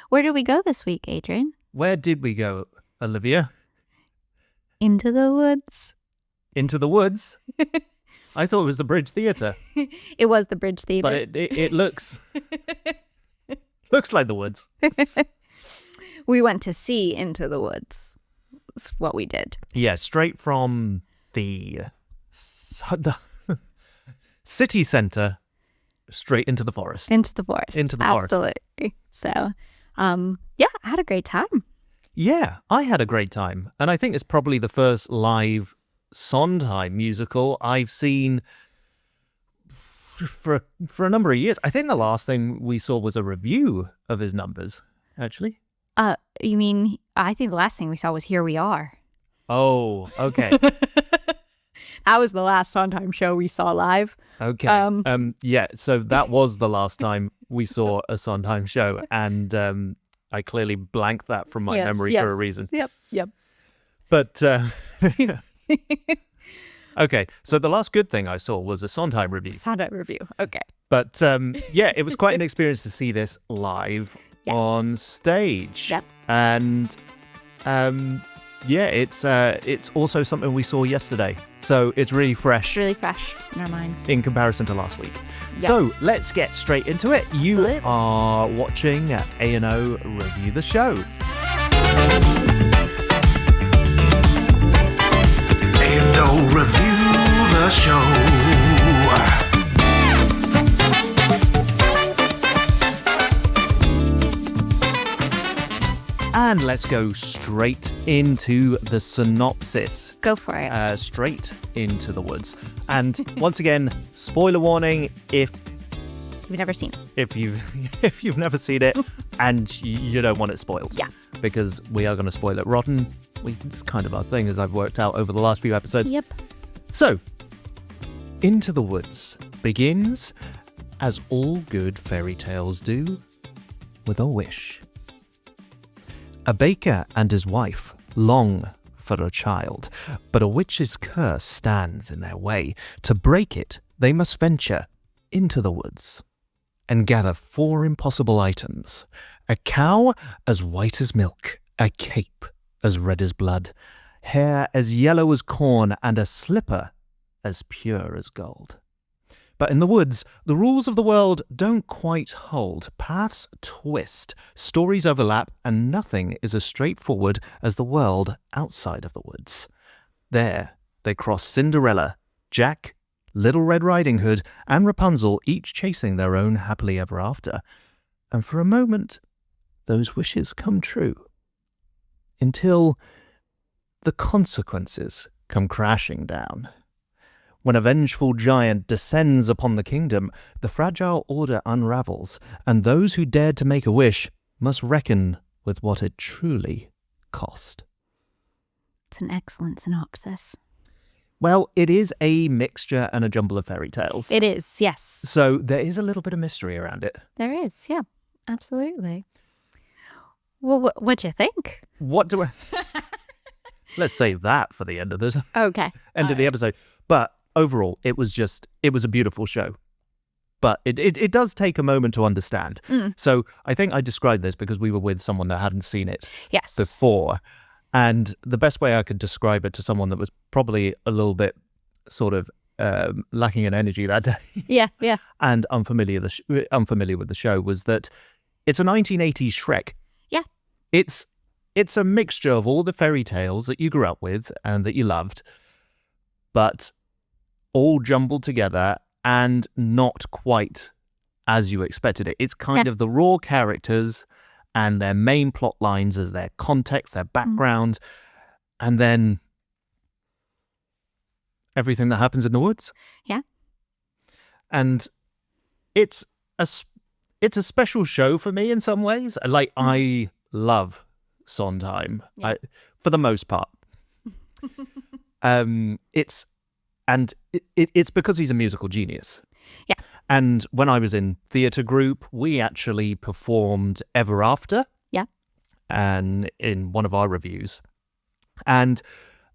Where did we go this week, Adrian? Where did we go, Olivia? Into the woods. Into the woods? I thought it was the Bridge Theatre. It was the Bridge Theatre. But it looks like the woods. We went to see Into the Woods. That's what we did. Yeah, straight from the city centre straight into the forest. Into the forest. Absolutely. So, yeah, I had a great time. Yeah, I had a great time. And I think it's probably the first live Sondheim musical I've seen for a number of years. I think the last thing we saw was a review of his numbers, actually. You mean, I think the last thing we saw was Here We Are. Oh, okay. That was the last Sondheim show we saw live. Okay. Yeah, so that was the last time we saw a Sondheim show, and I clearly blanked that from my memory for a reason. Yep. But, okay, so the last good thing I saw was a Sondheim review. Okay. But, yeah, it was quite an experience to see this live on stage. Yep. And, yeah, it's also something we saw yesterday. So it's really fresh. It's really fresh in our minds. In comparison to last week. Yep. So let's get straight into it. You Absolutely. are watching A&O Review the Show. A&O Review the Show. And let's go straight into the synopsis. Go for it. Straight into the woods. And once again, spoiler warning if We've never seen it. if you've never seen it and you don't want it spoiled. Yeah. Because we are going to spoil it rotten. It's kind of our thing, as I've worked out over the last few episodes. Yep. So, Into the Woods begins, as all good fairy tales do, with a wish. A baker and his wife long for a child, but a witch's curse stands in their way. To break it, they must venture into the woods and gather 4 impossible items: a cow as white as milk, a cape as red as blood, hair as yellow as corn, and a slipper as pure as gold. But in the woods, the rules of the world don't quite hold. Paths twist, stories overlap, and nothing is as straightforward as the world outside of the woods. There, they cross Cinderella, Jack, Little Red Riding Hood, and Rapunzel, each chasing their own happily ever after. And for a moment, those wishes come true. Until the consequences come crashing down. When a vengeful giant descends upon the kingdom, the fragile order unravels, and those who dared to make a wish must reckon with what it truly cost. It's an excellent synopsis. Well, it is a mixture and a jumble of fairy tales. It is, yes. So there is a little bit of mystery around it. There is, yeah. Absolutely. Well, what'd you think? What do I... Let's save that for the end of the Okay. end of the episode. But overall, it was a beautiful show. But it does take a moment to understand. So I think I described this because we were with someone that hadn't seen it Yes. before. And the best way I could describe it to someone that was probably a little bit sort of lacking in energy that day Yeah. and unfamiliar with the show was that it's a 1980s Shrek. Yeah. It's a mixture of all the fairy tales that you grew up with and that you loved, but all jumbled together and not quite as you expected it. It's kind of the raw characters and their main plot lines as their context, their background, and then everything that happens in the woods. Yeah. And it's a special show for me in some ways. Like, I love Sondheim, for the most part. It's because he's a musical genius. Yeah. And when I was in theatre group, we actually performed Ever After. Yeah. And in one of our reviews. And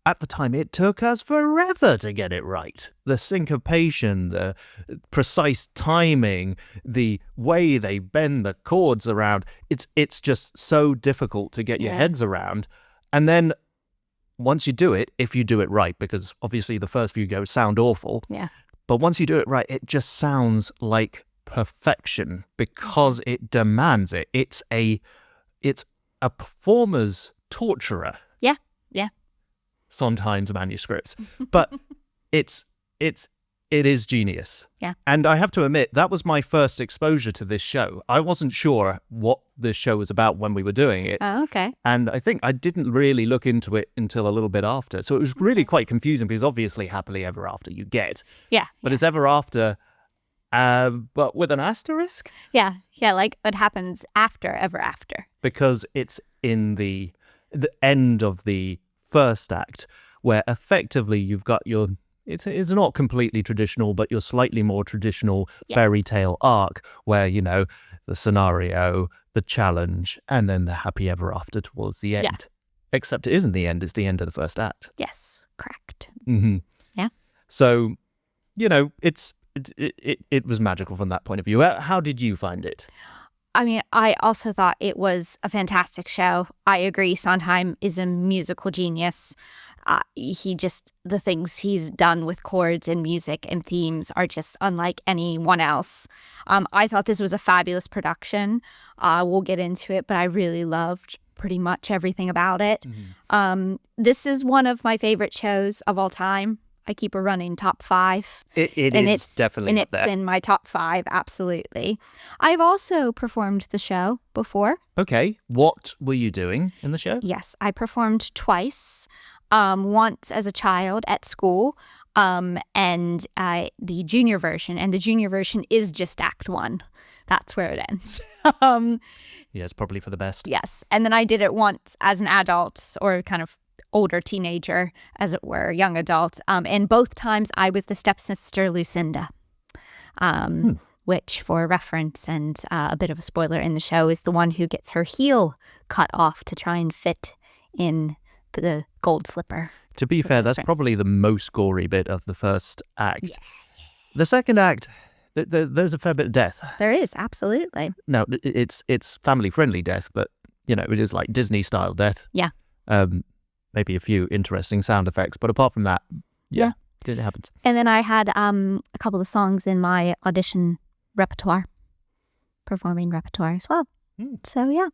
at the time, it took us forever to get it right. The syncopation, the precise timing, the way they bend the chords around, it's just so difficult to get your heads around. And then once you do it, if you do it right, because obviously the first few go sound awful. Yeah. But once you do it right, it just sounds like perfection because it demands it. It's a performer's torturer. Yeah. Yeah. Sondheim's manuscripts, but it is genius. Yeah. And I have to admit, that was my first exposure to this show. I wasn't sure what this show was about when we were doing it. Oh, okay. And I think I didn't really look into it until a little bit after. So it was really quite confusing because obviously happily ever after you get. Yeah. But it's ever after, but with an asterisk? Yeah. Yeah. Like it happens after ever after. Because it's in the end of the first act where effectively you've got your it's not completely traditional but your slightly more traditional fairy tale arc where the scenario, the challenge, and then the happy ever after towards the end. Except it isn't the end, it's the end of the first act. Yes, correct. Yeah, so it was magical from that point of view. How did you find it? I mean, I also thought it was a fantastic show. I agree. Sondheim is a musical genius. The things he's done with chords and music and themes are just unlike anyone else. I thought this was a fabulous production. We'll get into it, but I really loved pretty much everything about it. This is one of my favorite shows of all time. I keep a running top 5. It is definitely up there. It's in my top 5, absolutely. I've also performed the show before. Okay. What were you doing in the show? Yes, I performed twice. Once as a child at school, and the junior version. And the junior version is just Act 1. That's where it ends. Yeah, it's probably for the best. Yes. And then I did it once as an adult or kind of older teenager, as it were, young adult. And both times I was the stepsister Lucinda, which, for reference and a bit of a spoiler in the show, is the one who gets her heel cut off to try and fit in the gold slipper. To be fair, that's probably the most gory bit of the first act. Yeah. The second act, there's a fair bit of death. There is, absolutely. No, it's family-friendly death, but, it is like Disney-style death. Yeah. Maybe a few interesting sound effects, but apart from that, it happens. And then I had a couple of songs in my audition repertoire, performing repertoire as well. So, yeah.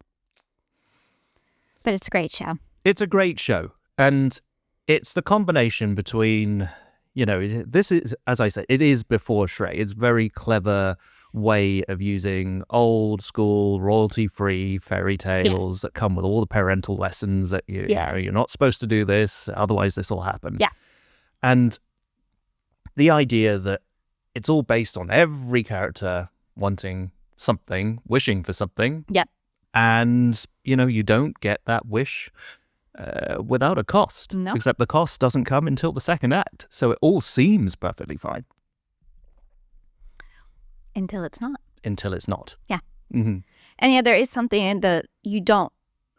But it's a great show. It's a great show. And it's the combination between, this is, as I said, it is before Shrek. It's very clever way of using old school royalty-free fairy tales that come with all the parental lessons that you're not supposed to do this, otherwise this will happen. Yeah. And the idea that it's all based on every character wanting something, wishing for something. Yep. And, you don't get that wish without a cost. No. Except the cost doesn't come until the second act. So it all seems perfectly fine. Until it's not. Until it's not. Yeah. Mm-hmm. And yeah, there is something that you don't,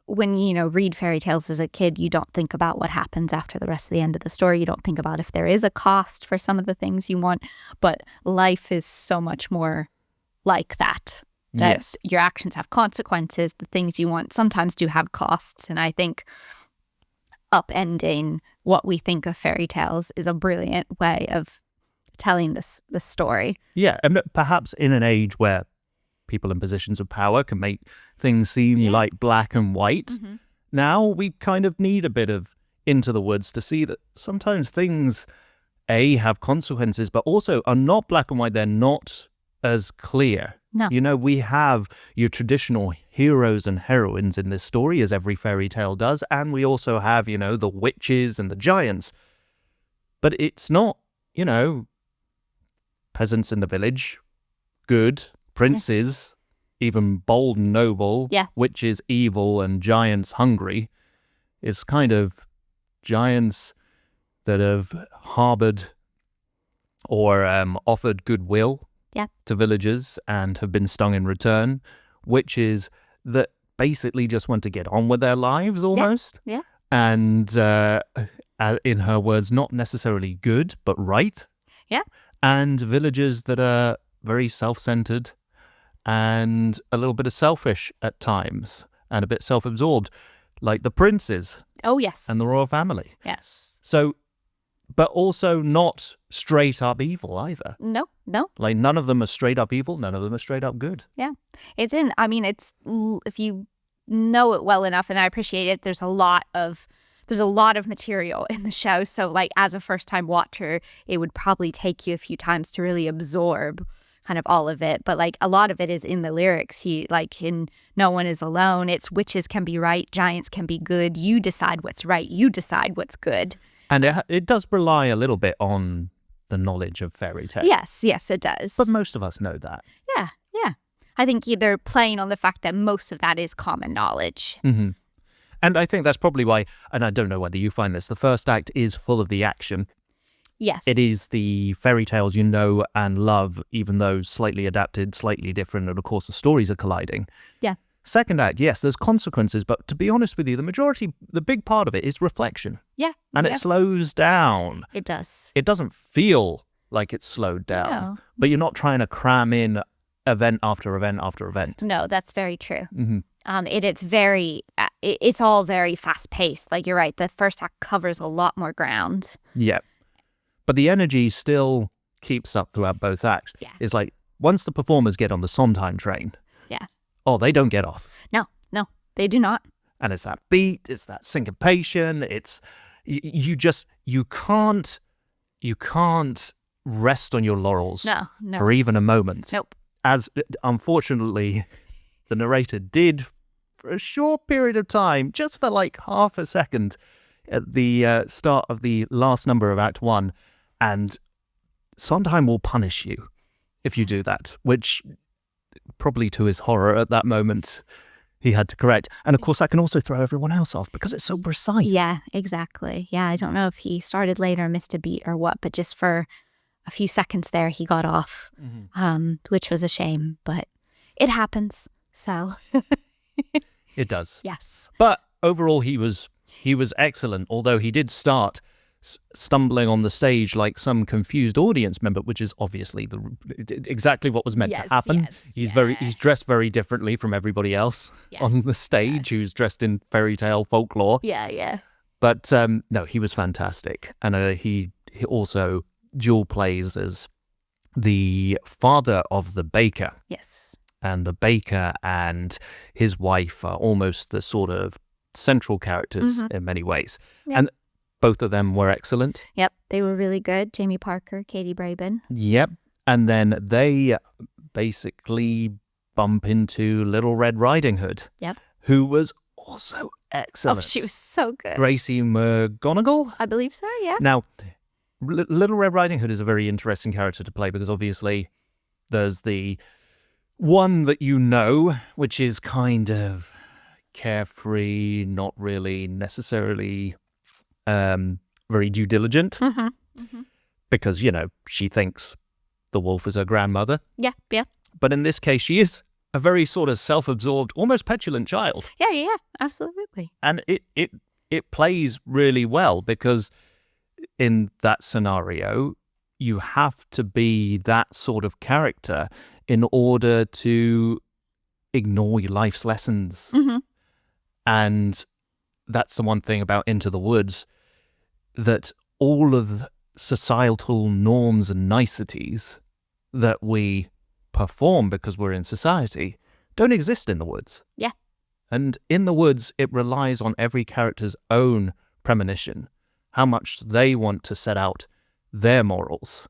when read fairy tales as a kid, you don't think about what happens after the rest of the end of the story. You don't think about if there is a cost for some of the things you want. But life is so much more like that. That your actions have consequences. The things you want sometimes do have costs. And I think upending what we think of fairy tales is a brilliant way of telling this story. Yeah, and perhaps in an age where people in positions of power can make things seem like black and white, now we kind of need a bit of Into the Woods to see that sometimes things, have consequences, but also are not black and white. They're not as clear. No. We have your traditional heroes and heroines in this story, as every fairy tale does, and we also have, the witches and the giants. But it's not, peasants in the village, good, princes, even bold and noble, witches evil, and giants hungry. It's kind of giants that have harbored or offered goodwill to villagers and have been stung in return, witches that basically just want to get on with their lives almost. Yeah. And in her words, not necessarily good, but right. Yeah. And villagers that are very self-centered and a little bit of selfish at times and a bit self-absorbed, like the princes Oh, yes. and the royal family. Yes. So, but also not straight up evil either. No. Like none of them are straight up evil. None of them are straight up good. Yeah. It's if you know it well enough, and I appreciate it, there's a lot of material in the show. So like as a first time watcher, it would probably take you a few times to really absorb kind of all of it. But like a lot of it is in the lyrics. In No One Is Alone, it's witches can be right, giants can be good. You decide what's right. You decide what's good. And it does rely a little bit on the knowledge of fairy tales. Yes, it does. But most of us know that. Yeah. I think they're playing on the fact that most of that is common knowledge. Mm-hmm. And I think that's probably why, and I don't know whether you find this, the first act is full of the action. Yes. It is the fairy tales you know and love, even though slightly adapted, slightly different, and of course the stories are colliding. Yeah. Second act, yes, there's consequences, but to be honest with you, the big part of it is reflection. Yeah. And it slows down. It does. It doesn't feel like it's slowed down, No. but you're not trying to cram in event after event after event. No, that's very true. Mm-hmm. It's all very fast paced. Like you're right, the first act covers a lot more ground. Yeah. But the energy still keeps up throughout both acts. Yeah. It's like once the performers get on the Sondheim train, Yeah. oh, they don't get off. No, they do not. And it's that beat, it's that syncopation, it's you can't rest on your laurels No. for even a moment. Nope. As unfortunately the narrator did for a short period of time, just for like half a second at the start of the last number of Act 1, and Sondheim will punish you if you do that, which probably to his horror at that moment he had to correct. And of course that can also throw everyone else off because it's so precise. Yeah, exactly. Yeah, I don't know if he started late or missed a beat or what, but just for a few seconds there he got off, which was a shame, but it happens. So It does. yes. But overall he was excellent, although he did start stumbling on the stage like some confused audience member, which is obviously exactly what was meant to happen. He's dressed very differently from everybody else on the stage who's dressed in fairy tale folklore. Yeah. But no, he was fantastic. And he also dual plays as the father of the baker. Yes. And the baker and his wife are almost the sort of central characters in many ways. Yep. And both of them were excellent. Yep, they were really good. Jamie Parker, Katie Braben. Yep. And then they basically bump into Little Red Riding Hood. Yep. Who was also excellent. Oh, she was so good. Gracie McGonagall? I believe so, yeah. Now, Little Red Riding Hood is a very interesting character to play because obviously there's the one that you know, which is kind of carefree, not really necessarily very due diligent, because, she thinks the wolf is her grandmother. Yeah. But in this case, she is a very sort of self-absorbed, almost petulant child. Yeah, absolutely. And it plays really well because in that scenario, you have to be that sort of character in order to ignore your life's lessons. And that's the one thing about Into the Woods, that all of the societal norms and niceties that we perform because we're in society don't exist in the woods. Yeah. And in the woods, it relies on every character's own premonition, how much they want to set out their morals,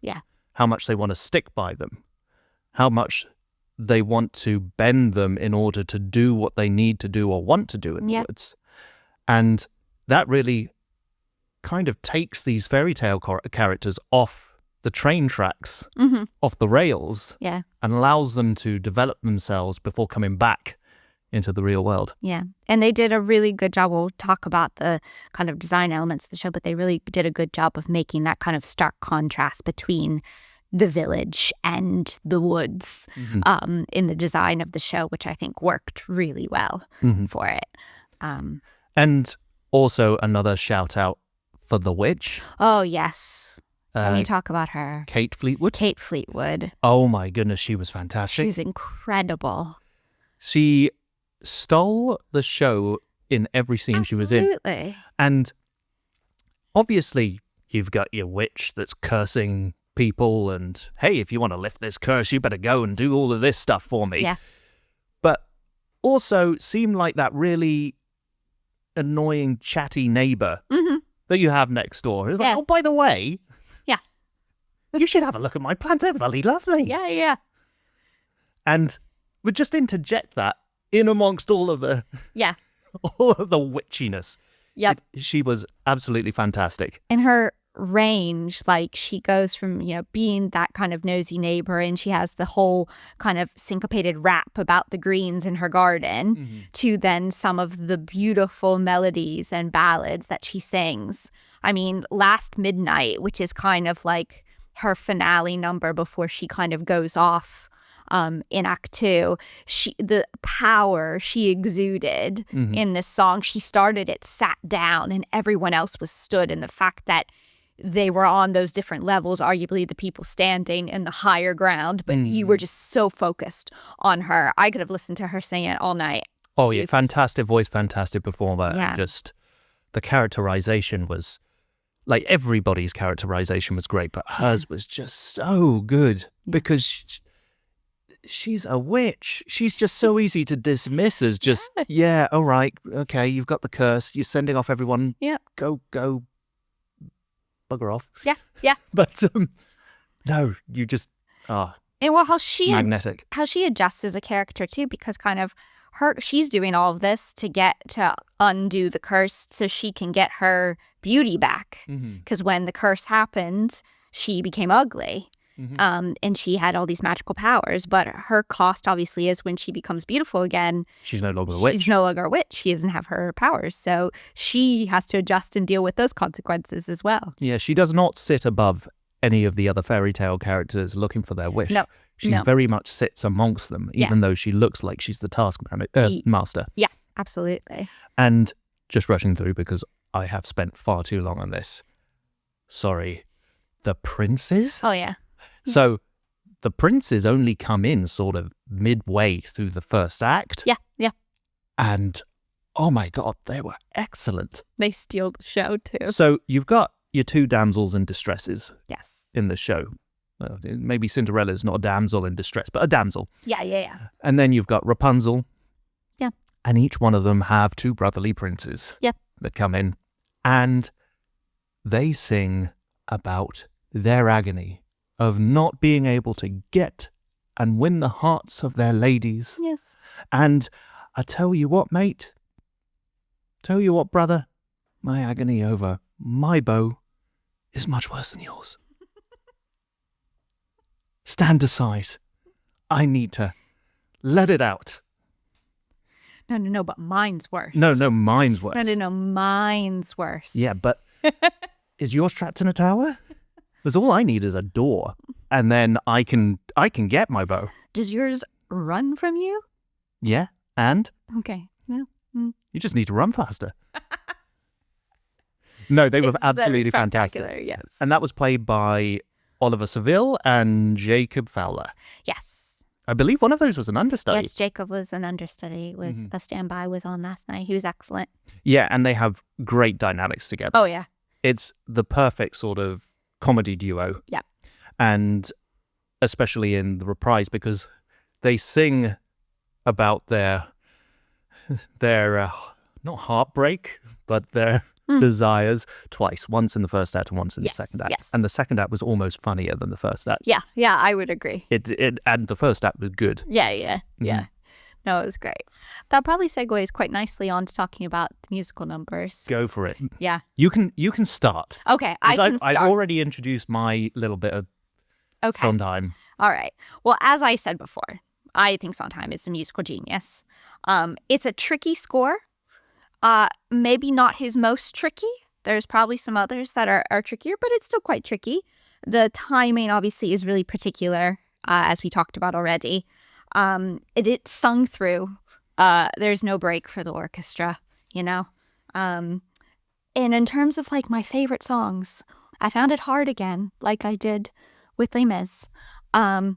how much they want to stick by them, how much they want to bend them in order to do what they need to do or want to do in the woods. And that really kind of takes these fairy tale characters off the train tracks, off the rails, and allows them to develop themselves before coming back into the real world. Yeah. And they did a really good job. We'll talk about the kind of design elements of the show, but they really did a good job of making that kind of stark contrast between the village and the woods in the design of the show, which I think worked really well for it. And also another shout out for the witch. Oh, yes. Can we talk about her? Kate Fleetwood. Kate Fleetwood. Oh my goodness, she was fantastic. She's incredible. She stole the show in every scene she was in. Absolutely. And obviously, you've got your witch that's cursing people and, hey, if you want to lift this curse, you better go and do all of this stuff for me. Yeah. But also seemed like that really annoying, chatty neighbor that you have next door. It's like, oh, by the way, you should have a look at my plants. They're really lovely. Yeah. And we just interject that in amongst all of the witchiness. Yep. She was absolutely fantastic. In her range, like she goes from, being that kind of nosy neighbor, and she has the whole kind of syncopated rap about the greens in her garden to then some of the beautiful melodies and ballads that she sings. I mean, Last Midnight, which is kind of like her finale number before she kind of goes off in Act 2, the power she exuded in this song, she started it sat down and everyone else was stood, and the fact that they were on those different levels, arguably the people standing in the higher ground, but you were just so focused on her. I could have listened to her sing it all night. Oh, yeah, fantastic voice, fantastic performer. Yeah. And just the characterization was, like, everybody's characterization was great, but hers was just so good because she's a witch. She's just so easy to dismiss as just, all right, okay, you've got the curse, you're sending off everyone. Yep. Go, bugger off. Yeah. But no, you just, and well, magnetic. how she adjusts as a character too, because kind of she's doing all of this to undo the curse so she can get her beauty back. Because when the curse happened, she became ugly. And she had all these magical powers, but her cost obviously is when she becomes beautiful again. She's no longer a witch. She's no longer a witch. She doesn't have her powers, so she has to adjust and deal with those consequences as well. Yeah, she does not sit above any of the other fairy tale characters looking for their wish. No, she very much sits amongst them, even though she looks like she's the master. Yeah, absolutely. And just rushing through because I have spent far too long on this. Sorry, the princes? Oh yeah. So the princes only come in sort of midway through the first act. Yeah. And oh my God, they were excellent. They steal the show too. So you've got your two damsels in distresses. Yes. In the show. Well, maybe Cinderella's not a damsel in distress, but a damsel. Yeah. And then you've got Rapunzel. Yeah. And each one of them have two brotherly princes. Yeah. That come in. And they sing about their agony of not being able to get and win the hearts of their ladies. Yes. And I tell you what, mate. Tell you what, brother. My agony over my beau is much worse than yours. Stand aside. I need to let it out. No, but mine's worse. No, mine's worse. No, mine's worse. Yeah, but is yours trapped in a tower? Because all I need is a door, and then I can get my beau. Does yours run from you? Yeah, and? Okay, well. You just need to run faster. No, they were absolutely fantastic. Yes. And that was played by Oliver Saville and Jacob Fowler. Yes. I believe one of those was an understudy. Yes, Jacob was an understudy. Was a standby was on last night. He was excellent. Yeah, and they have great dynamics together. Oh, yeah. It's the perfect sort of comedy duo. Yeah. And especially in the reprise, because they sing about their not heartbreak, but their desires twice, once in the first act and once in the second act. Yes. And the second act was almost funnier than the first act. Yeah, I would agree. It and the first act was good. Yeah. No, it was great. That probably segues quite nicely on to talking about the musical numbers. Go for it. Yeah. You can start. Okay, I can start. I've already introduced my little bit of Sondheim. All right. Well, as I said before, I think Sondheim is a musical genius. It's a tricky score. Maybe not his most tricky. There's probably some others that are trickier, but it's still quite tricky. The timing obviously is really particular, as we talked about already. It's sung through. There's no break for the orchestra, you know. And in terms of like my favorite songs, I found it hard again, like I did with Les Mis. Let's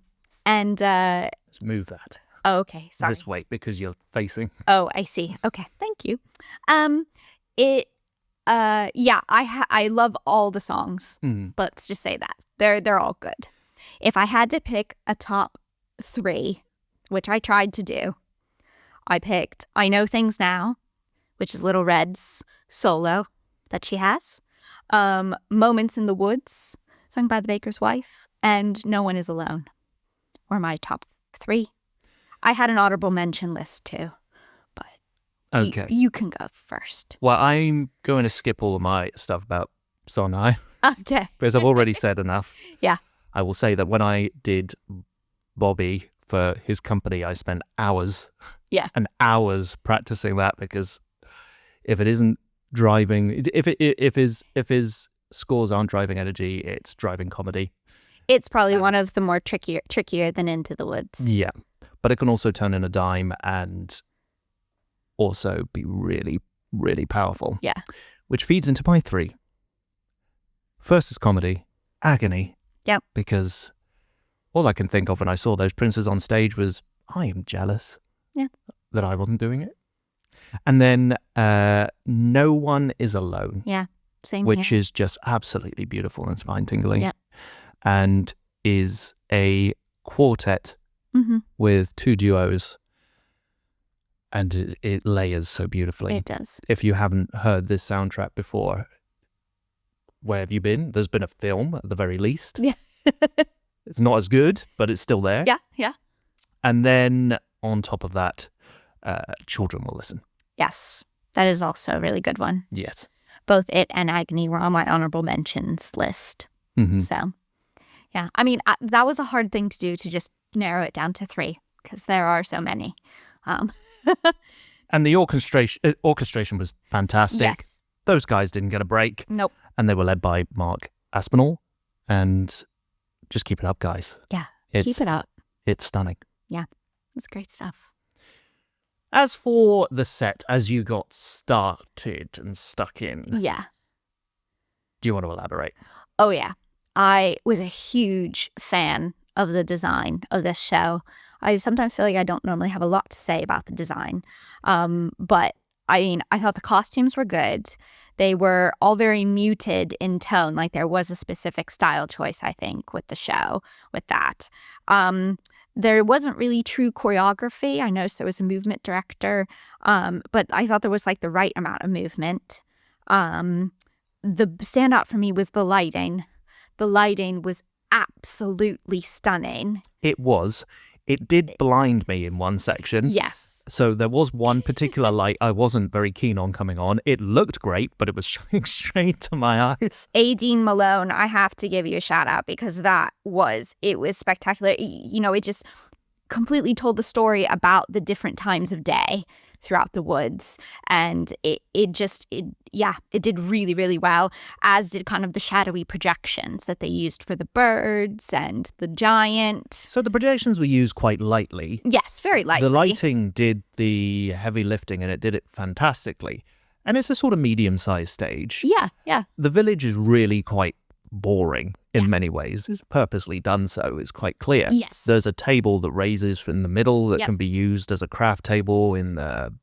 move that Oh, okay, sorry. this way because you're facing. Oh, I see. Okay, thank you. I love all the songs. Let's just say that they're all good. If I had to pick a top 3, which I tried to do, I picked I Know Things Now, which is Little Red's solo that she has, Moments in the Woods, sung by the Baker's Wife, and No One Is Alone were my top 3. I had an honorable mention list too, but Okay. you can go first. Well, I'm going to skip all of my stuff about Sondheim Okay. because I've already said enough. Yeah. I will say that when I did Bobby for his company, I spent hours and hours practicing that because if it isn't driving, if his scores aren't driving energy, it's driving comedy. It's probably one of the more trickier than Into the Woods. Yeah. But it can also turn in a dime and also be really, really powerful. Yeah. Which feeds into my 3. First is comedy, Agony. Yep. Because all I can think of when I saw those princes on stage was, I am jealous that I wasn't doing it. And then No One Is Alone. Yeah, same which here. is just absolutely beautiful and spine-tingling. Yep. And is a quartet with 2 duos. And it layers so beautifully. It does. If you haven't heard this soundtrack before, where have you been? There's been a film at the very least. Yeah. It's not as good, but it's still there. Yeah. And then on top of that, Children Will Listen. Yes, that is also a really good one. Yes. Both it and Agony were on my honorable mentions list. So, yeah. I mean, that was a hard thing to do, to just narrow it down to 3, because there are so many. And the orchestration was fantastic. Yes. Those guys didn't get a break. Nope. And they were led by Mark Aspinall. And just keep it up, guys. Yeah, keep it up. It's stunning. Yeah, it's great stuff. As for the set, as you got started and stuck in, Yeah. do you want to elaborate? Oh, yeah. I was a huge fan of the design of this show. I sometimes feel like I don't normally have a lot to say about the design. But I mean, I thought the costumes were good. They were all very muted in tone. Like there was a specific style choice, I think, with the show, with that. There wasn't really true choreography. I noticed there was a movement director, but I thought there was like the right amount of movement. The standout for me was the lighting. The lighting was absolutely stunning. It was. It did blind me in one section. Yes. So there was one particular light I wasn't very keen on coming on. It looked great, but it was shining straight to my eyes. Dean Malone, I have to give you a shout out because it was spectacular. You know, it just completely told the story about the different times of day throughout the woods. And it did really, really well, as did kind of the shadowy projections that they used for the birds and the giant. So the projections were used quite lightly. Yes, very lightly. The lighting did the heavy lifting and it did it fantastically. And it's a sort of medium-sized stage. Yeah. The village is really quite boring in many ways. It's purposely done so. It's quite clear. Yes. There's a table that raises from the middle that can be used as a craft table in the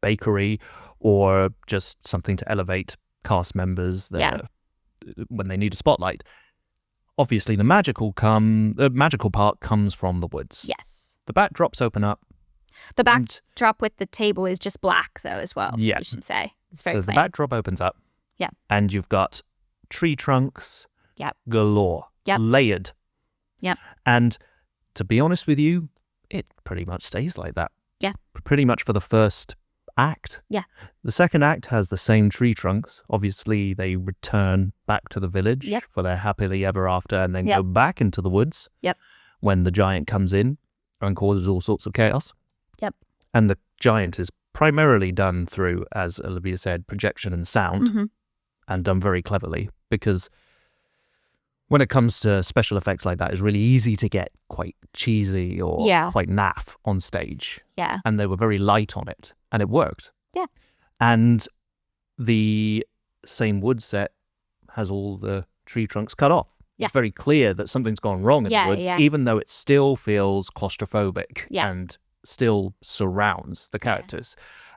bakery or just something to elevate cast members when they need a spotlight. Obviously, the magical part comes from the woods. Yes. The backdrops open up. The backdrop with the table is just black, though, as well. Yeah. I should say. It's very So plain. the backdrop opens up. Yeah. And you've got tree trunks galore. Yep. Layered. Yep. And to be honest with you, it pretty much stays like that. Yeah. Pretty much for the first act. Yeah. The second act has the same tree trunks. Obviously, they return back to the village for their happily ever after and then go back into the woods when the giant comes in and causes all sorts of chaos. Yep. And the giant is primarily done through, as Olivia said, projection and sound, and done very cleverly, because when it comes to special effects like that, it's really easy to get quite cheesy or quite naff on stage. Yeah. And they were very light on it, and it worked. Yeah. And the same wood set has all the tree trunks cut off. Yeah. It's very clear that something's gone wrong in the woods, even though it still feels claustrophobic and still surrounds the characters.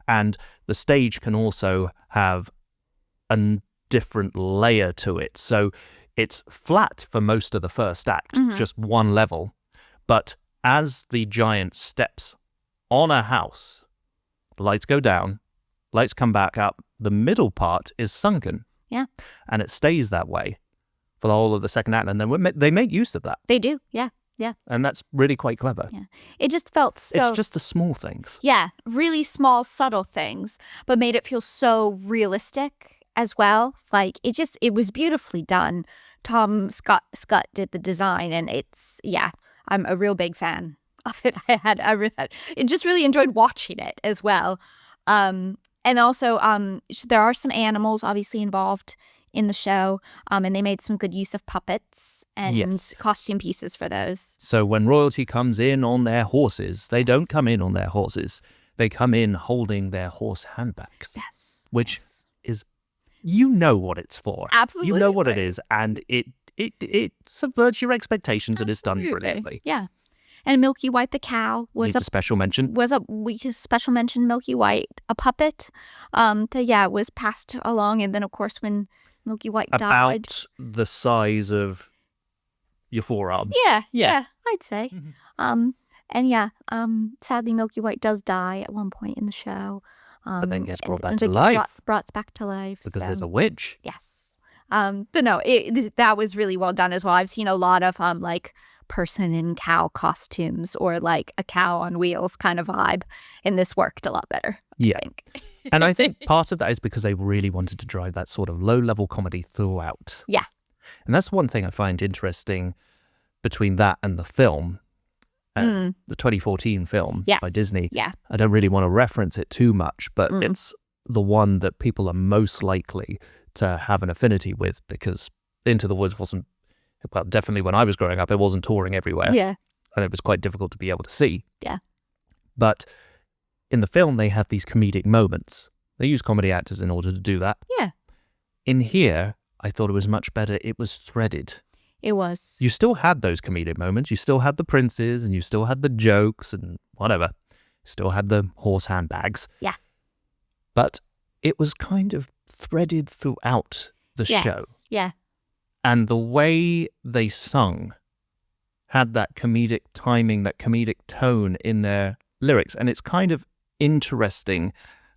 And the stage can also have a different layer to it. So it's flat for most of the first act, just one level. But as the giant steps on a house, the lights go down, lights come back up, the middle part is sunken. Yeah. And it stays that way for the whole of the second act. And then they make use of that. They do, yeah. And that's really quite clever. Yeah. It just felt so... It's just the small things. Yeah, really small, subtle things, but made it feel so realistic as well. Like, it was beautifully done. Tom Scott did the design, and I'm a real big fan of it. I just really enjoyed watching it as well. And also, there are some animals obviously involved in the show, and they made some good use of puppets and costume pieces for those. So when royalty comes in on their horses, they don't come in on their horses. They come in holding their horse handbags. Yes. Which is, you know what it's for. Absolutely. You know what it is, and it subverts your expectations and is done brilliantly. Yeah. And Milky White the cow was a special mention. Special mention. Milky White, a puppet, that was passed along, and then of course when Milky White died, about the size of your forearm. Yeah, I'd say. Sadly Milky White does die at one point in the show. But then gets brought back to life. Brought back to life because there's a witch. Yes. But no, that was really well done as well. I've seen a lot of like person in cow costumes or like a cow on wheels kind of vibe, and this worked a lot better. I think. And I think part of that is because they really wanted to drive that sort of low-level comedy throughout. Yeah. And that's one thing I find interesting between that and the film, the 2014 film by Disney. Yeah. I don't really want to reference it too much, but it's the one that people are most likely to have an affinity with, because Into the Woods wasn't, well, definitely when I was growing up, it wasn't touring everywhere. Yeah. And it was quite difficult to be able to see. Yeah. But in the film, they have these comedic moments. They use comedy actors in order to do that. Yeah. In here, I thought it was much better. It was threaded. It was. You still had those comedic moments. You still had the princes and you still had the jokes and whatever. Still had the horse handbags. Yeah. But it was kind of threaded throughout the show. Yeah. And the way they sung had that comedic timing, that comedic tone in their lyrics. And it's kind of interesting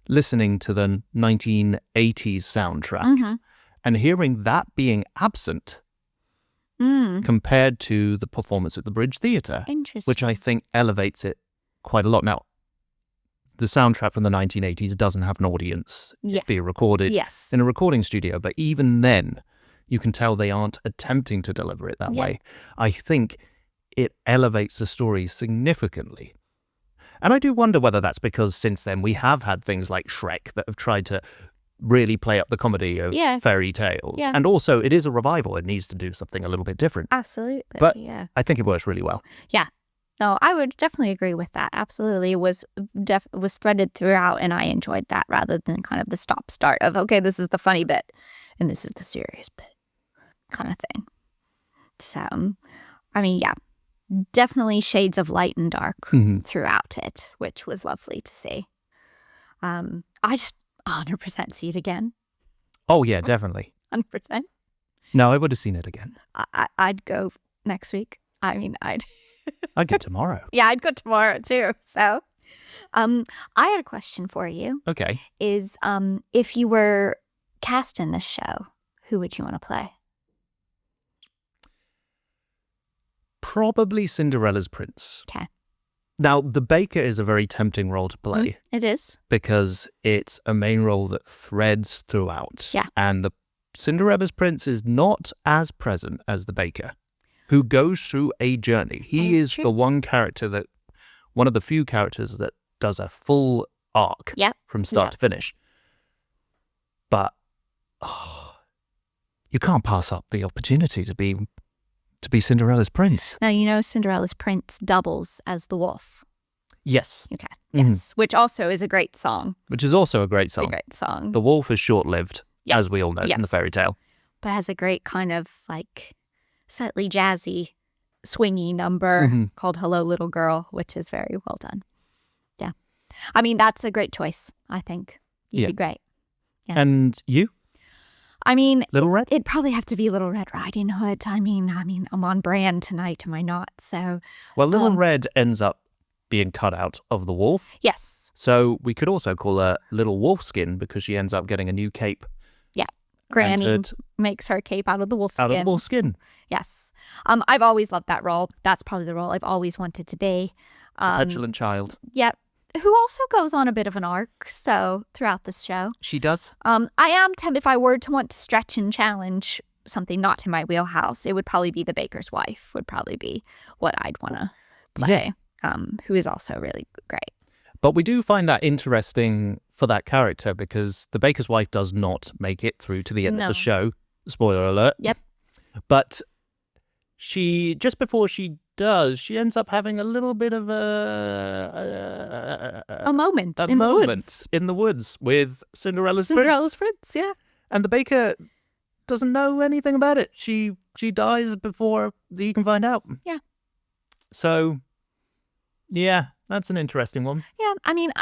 listening to the 1980s soundtrack and hearing that being absent compared to the performance at the Bridge Theatre, which I think elevates it quite a lot. Now, the soundtrack from the 1980s doesn't have an audience. It's being recorded in a recording studio, but even then, you can tell they aren't attempting to deliver it that way. I think it elevates the story significantly. And I do wonder whether that's because since then we have had things like Shrek that have tried to really play up the comedy of fairy tales. Yeah. And also, it is a revival. It needs to do something a little bit different. Absolutely. But I think it works really well. Yeah. No, I would definitely agree with that. Absolutely. It was threaded throughout, and I enjoyed that rather than kind of the stop-start of, okay, this is the funny bit, and this is the serious bit kind of thing. So, I mean, definitely shades of light and dark throughout it, which was lovely to see. I just 100% see it again. Oh, yeah, definitely. 100%. No, I would have seen it again. I'd go next week. I mean, I'd go tomorrow. Yeah, I'd go tomorrow too. So, I had a question for you. Okay. Is if you were cast in this show, who would you want to play? Probably Cinderella's prince. Okay. Now, the baker is a very tempting role to play. It is. Because it's a main role that threads throughout. Yeah. And the Cinderella's prince is not as present as the baker, who goes through a journey. He is the one of the few characters that does a full arc from start to finish. But you can't pass up the opportunity to be Cinderella's prince. Now, you know Cinderella's prince doubles as the wolf. Yes. Okay. Yes. Which also is a great song. Which is also a great song. A great song. The wolf is short-lived. as we all know from the fairy tale. But it has a great kind of like slightly jazzy, swingy number called Hello Little Girl, which is very well done. Yeah. I mean, that's a great choice, I think. You'd be great. Yeah. And you? I mean, Little Red? It'd probably have to be Little Red Riding Hood. I mean, I'm on brand tonight, am I not? So, well, Little Red ends up being cut out of the wolf. Yes. So we could also call her Little Wolfskin because she ends up getting a new cape. Yeah. Granny makes her cape out of the wolf skin. Out of the wolf skin. Yes. I've always loved that role. That's probably the role I've always wanted to be. Petulant child. Yep. Who also goes on a bit of an arc, so throughout this show. She does? I am tempted, if I were to want to stretch and challenge something not in my wheelhouse, it would probably be the baker's wife, would probably be what I'd want to play, who is also really great. But we do find that interesting for that character because the baker's wife does not make it through to the end of the show. Spoiler alert. Yep. But she, just before she does, she ends up having a little bit of a moment in the woods with Cinderella's prince, yeah. And the baker doesn't know anything about it. She dies before he can find out. Yeah. So, yeah, that's an interesting one. Yeah, I mean,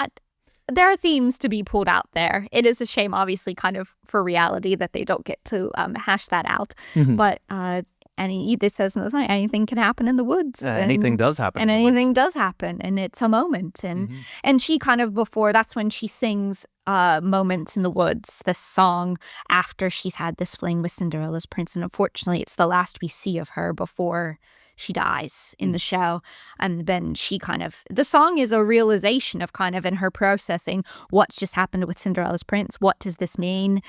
there are themes to be pulled out there. It is a shame, obviously, kind of for reality that they don't get to hash that out. But this says in the song, anything can happen in the woods. Anything does happen. And anything does happen, and it's a moment. And she kind of that's when she sings Moments in the Woods, this song after she's had this fling with Cinderella's prince. And unfortunately, it's the last we see of her before she dies in the show. And then the song is a realization of kind of in her processing what's just happened with Cinderella's prince. What does this mean?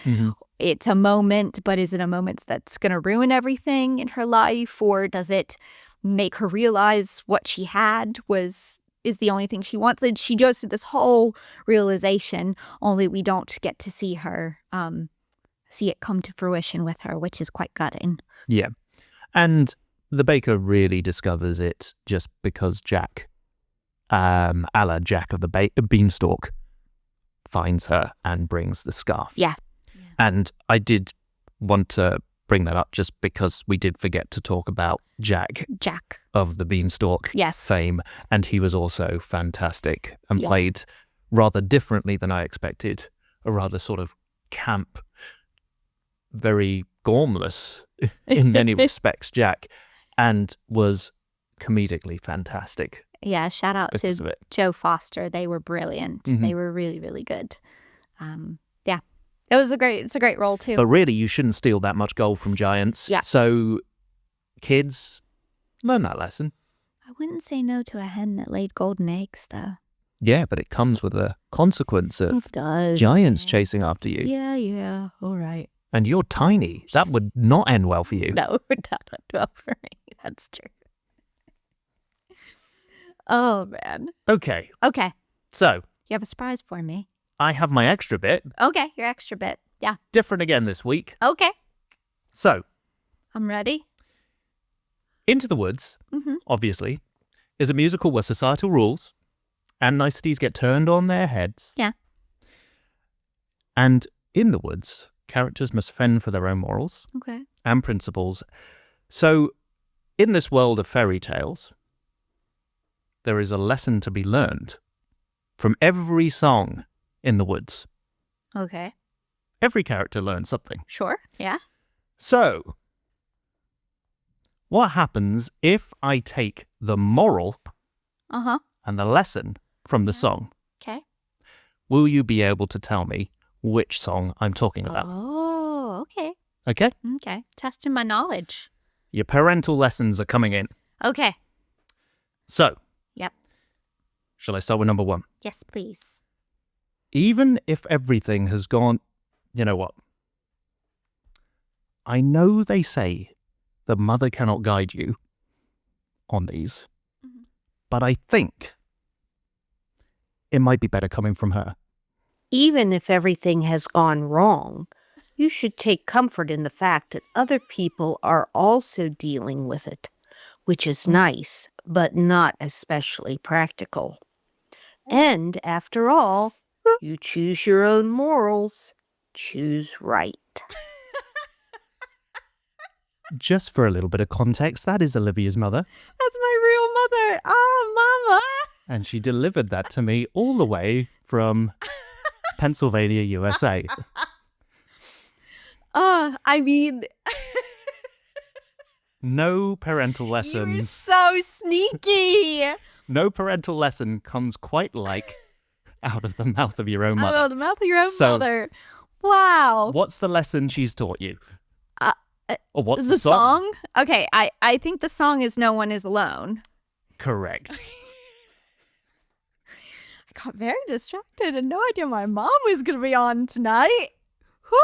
It's a moment, but is it a moment that's going to ruin everything in her life? Or does it make her realize what she had is the only thing she wants? And she goes through this whole realization, only we don't get to see her, see it come to fruition with her, which is quite gutting. Yeah. And the baker really discovers it just because Jack, a la Jack of the Beanstalk, finds her and brings the scarf. Yeah. And I did want to bring that up just because we did forget to talk about Jack of the Beanstalk fame. And he was also fantastic and played rather differently than I expected. A rather sort of camp, very gormless in many respects, Jack. And was comedically fantastic. Yeah, shout out to Joe Foster. They were brilliant. They were really, really good. Yeah, it's a great role too. But really, you shouldn't steal that much gold from giants. Yeah. So, kids, learn that lesson. I wouldn't say no to a hen that laid golden eggs, though. Yeah, but it comes with a consequence of giants chasing after you. Yeah, all right. And you're tiny. That would not end well for you. No, it would not end well for me. That's true. Oh, man. Okay. So. You have a surprise for me. I have my extra bit. Okay, your extra bit. Yeah. Different again this week. Okay. So. I'm ready. Into the Woods, obviously, is a musical where societal rules and niceties get turned on their heads. Yeah. And in the woods, characters must fend for their own morals and principles. So, in this world of fairy tales, there is a lesson to be learned from every song in the woods. Okay. Every character learns something. Sure, yeah. So, what happens if I take the moral and the lesson from the song? Okay. Will you be able to tell me which song I'm talking about? Oh, okay. Okay? Okay. Testing my knowledge. Your parental lessons are coming in. Okay. So. Yep. Shall I start with number 1? Yes, please. Even if everything has gone, you know what? I know they say the mother cannot guide you on these, but I think it might be better coming from her. Even if everything has gone wrong, you should take comfort in the fact that other people are also dealing with it, which is nice, but not especially practical. And after all, you choose your own morals. Choose right. that. Just for a little bit of context, that is Olivia's mother, That's my real mother. Oh, Mama. and she delivered that to me all the way from Pennsylvania, USA. I mean, No parental you're lesson. so sneaky. No parental lesson comes quite like out of the mouth of your own Out mother. of the mouth of your own So- mother. Wow. What's the lesson she's taught you? Uh, Or what's The song? Okay, I think the song is No One Is Alone. Correct. I got very distracted and no idea my mom was going to be on tonight. Whew.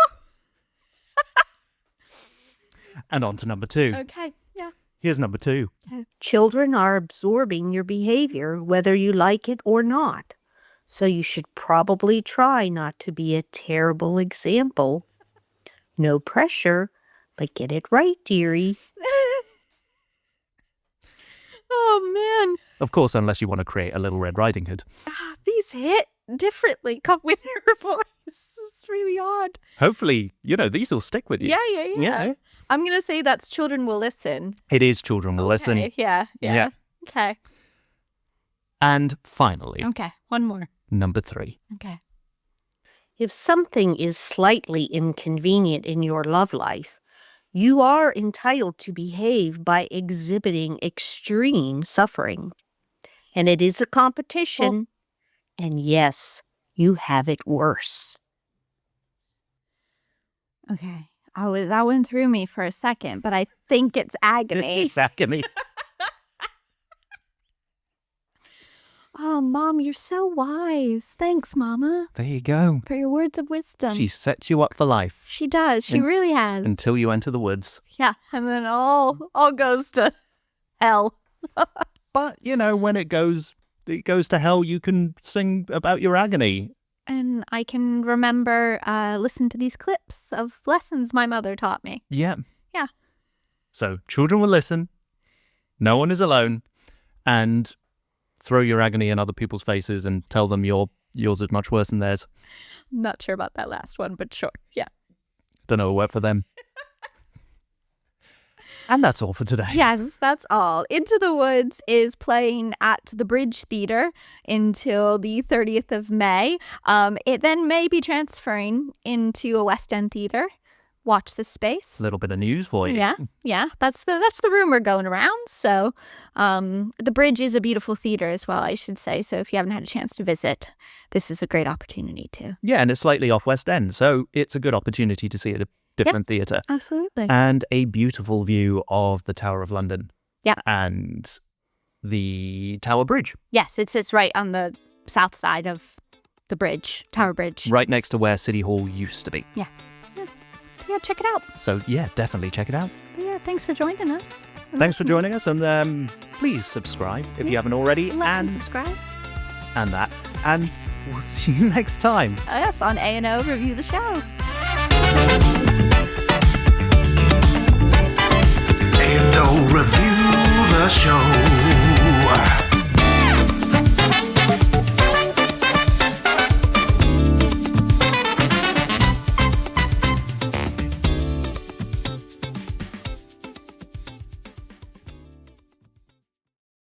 And on to number 2. Okay, yeah. Here's number 2. Children are absorbing your behavior whether you like it or not. So you should probably try not to be a terrible example. No pressure, but get it right, dearie. Oh, man. Of course, unless you want to create a Little Red Riding Hood. These hit differently come with her voice. It's really odd. Hopefully, these will stick with you. Yeah. Yeah. I'm going to say that's Children Will Listen. It is Children Will Listen. Okay, yeah. Yeah. Okay. And finally, Okay, one more. number 3. Okay. If something is slightly inconvenient in your love life, you are entitled to behave by exhibiting extreme suffering. And it is a competition. And yes, you have it worse. Okay. That went through me for a second, but I think it's Agony. It's Agony. Oh, Mom, you're so wise. Thanks, Mama, There you go. for your words of wisdom. She sets you up for life She does. She And- really has. until you enter the woods. Yeah, and then all goes to hell. But, when it goes to hell, you can sing about your agony. And I can remember, listen to these clips of lessons my mother taught me. Yeah. Yeah. So, children will listen. No one is alone. And throw your agony in other people's faces and tell them yours is much worse than theirs. Not sure about that last one, but sure. Yeah. Don't know a word for them. And that's all for today. Yes, that's all. Into the Woods is playing at the Bridge Theatre until the 30th of May. It then may be transferring into a West End theatre. Watch this space. A little bit of news for you. Yeah. That's the rumor going around. So, the Bridge is a beautiful theatre as well, I should say. So if you haven't had a chance to visit, this is a great opportunity too. Yeah, and it's slightly off West End, so it's a good opportunity to see a different theatre. Absolutely. And a beautiful view of the Tower of London. Yeah. And the Tower Bridge, Yes, it sits right on the south side of the bridge, Tower Bridge. right next to where City Hall used to be. Yeah, check it out. So, yeah, definitely check it out. But yeah, thanks for joining us. Thanks for joining us, and please subscribe if you haven't already, Like and and subscribe. And we'll see you next time. Yes, on A&O Review the Show. A&O Review the Show.